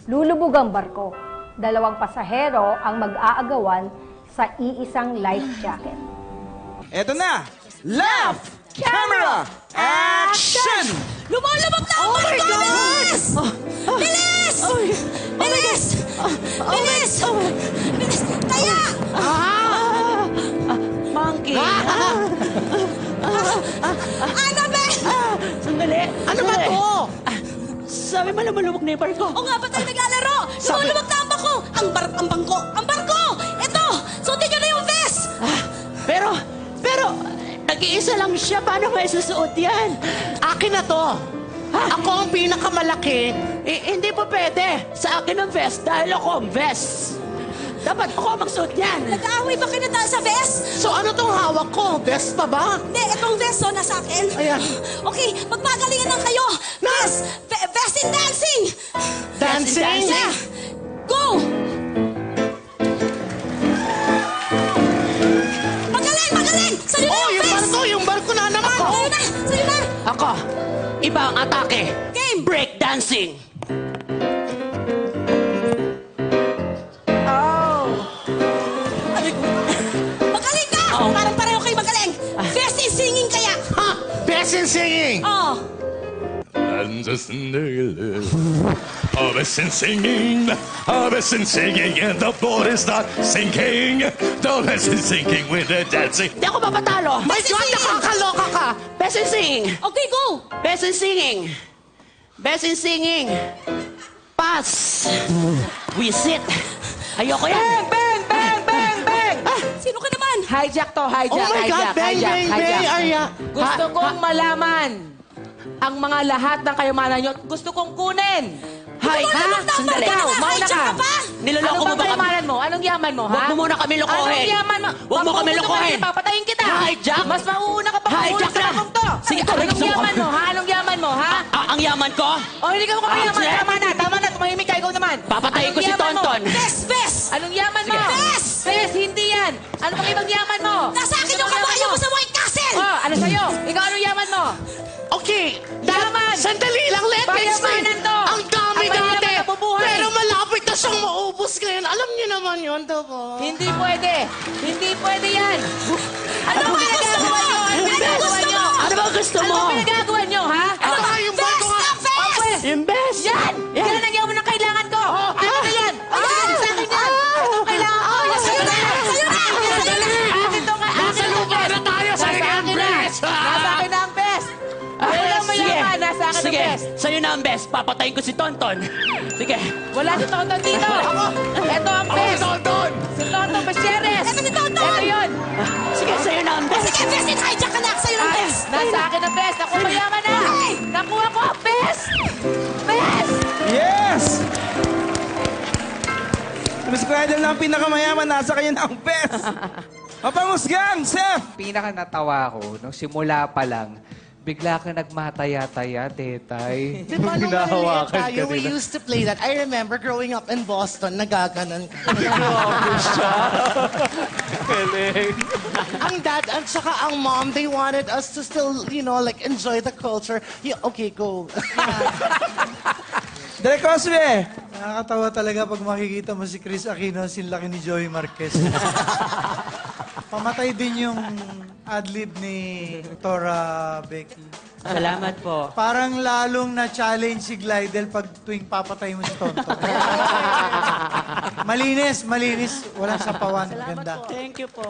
Lulubog ang barko. 2 pasahero ang mag-aagawan sa iisang life jacket. Eto na! Laugh! Camera! Action! Lumalabog na ang barko! Bilis! Bilis! Bilis! Bilis! Bilis! Kaya! Monkey! Annabelle! Sandali! Ano ba to? Sabi mo lumalubog na yung barko. O nga ba tayo naglalaro? Lumalabog na ang barko! Ang bangko! Ang barko! Ito! Suotin nyo na yung vest! Pero, nag-iisa lang siya. Paano may susuot yan? Akin na to. Ako ang pinakamalaki. Hindi po pwede. Sa akin ang vest dahil ako ang vest. Dapat ako ang magsuot yan. Nag-aaway ba kayo na sa vest? So ano tong hawak ko? Best pa ba? Hindi, itong vest nasa akin. Ayan. Okay, magpagalingan lang kayo. Vest! Vest in dancing! Dancing? Yeah. Go! Magaling! Magaling! Sa'yo na Oh, yung vest! yung barko na naman. Sa'yo na! Sa'yo na! Ako, iba ang atake. Game! Break dancing. Magaling ka! Parang pareho kayo magaling. Vest in singing kaya. Ha! Best in singing. Oh. I'm just I've been singing, I've been singing, and the boat is not sinking. The best is sinking with the dancing. Hindi ako mapatalo. My Best in God, singing. nakakaloka ka. Best in singing. Okay, go! Best in singing. Best in singing. Pass. We sit. Ayoko yan. Bang! Bang! Bang! Bang! Sino ka naman? Hijack to, hijack, Oh my God, hijack, bang, hijack, bang, hijack. bang, Arya. Gusto kong malaman ang mga lahat ng kayamanan nyo. Gusto kong kunin. Hi. Lumalabog na ang Sandali. barko! Ikaw, mauna Hijack ka. ka pa? Niloloko Ano mo bang ba kami? kayamanan mo? Anong yaman mo, ha? Huwag mo muna kami lokohin. Anong yaman mo? Huwag mo kami Mapupunta lokohin. ka, papatayin kita. Hijack. Mas mauuna ka pa Hijack mahulog sa na. bakong to. Sige, aray, Anong gusto mo. yaman mo, ha? Anong yaman mo, ha? Ang yaman ko? O, hindi ka mo kapayaman. sige. Tama na. Tumahimik ka, ikaw naman. Papatayin Anong ko si yaman mo? Tonton. Vest! Vest! Anong yaman mo? Bes! Bes, hindi yan. Ano bang ibang yaman mo? Nasa akin Ano yung bang yaman kabayo mo sa White Castle! Oh, ano sa'yo? Ikaw anong yaman mo? Okay. Yaman! Sandali lang, let me explain. Payamanan to! Ang dami Ang mahirap dati. na nabubuhay. Pero malapit na siyang maubos ngayon. Alam niyo naman yun, diba? Hindi pwede. Hindi pwede yan. Ano Ano bang ba gusto pinagagawa mo? nyo? Ano Ano pinagagawa gusto nyo? mo? Ano ba gusto Ano mo? bang pinagagawa nyo, ha? Ano ba yung barko Vest! nga? Ang vest! Yung best. Yan! Yan. Yan ang yaman ng kailangan ko! Ano na yan? Ayan! Sa akin yan! Ang kailangan ko! Yan! Sa'yo na! Sa'yo na! Sa'yo na! Akin to nga! Nasa lupa na tayo sa Nasa ang akin na! best. Nasa akin na ang best! Walang mayaman! Nasa akin ang Sige, best! sa'yo na ang best. Papatayin ko si Tonton. Sige. Wala si Tonton dito! Ito ang best! Tonton! Si Tonton Pasieres! Ito si Tonton! Ito yun! Sige, sa'yo na ang best. Sige, vest in hijack ka na! Sa'yo ng vest! Nasa akin ang best! Nakuha mayaman na! Nakuha ko ang best! Best! Yes! Miss Cradle na ang pinakamayaman, nasa kayo na ang best. Mapangusgang, Seth! Pinaka natawa ko, nung simula pa lang, bigla ka nagmataya-taya, tetay. Di ba nung maliliit Hinahawakan tayo, ka we nila. used to play that. I remember growing up in Boston, nagaganon ka. Ang dad at saka ang mom, they wanted us to still, you know, like enjoy the culture. Okay, go. Direk Cosme! Nakakatawa talaga pag makikita mo si Chris Aquino, sinlaki ni Joey Marquez. Pamatay din yung adlib ni Tora Becky. Salamat po. Parang lalong na-challenge si Glidel pag tuwing papatay mo si Tonto. Malinis, malinis. Walang sapawan. Ganda. Thank you po.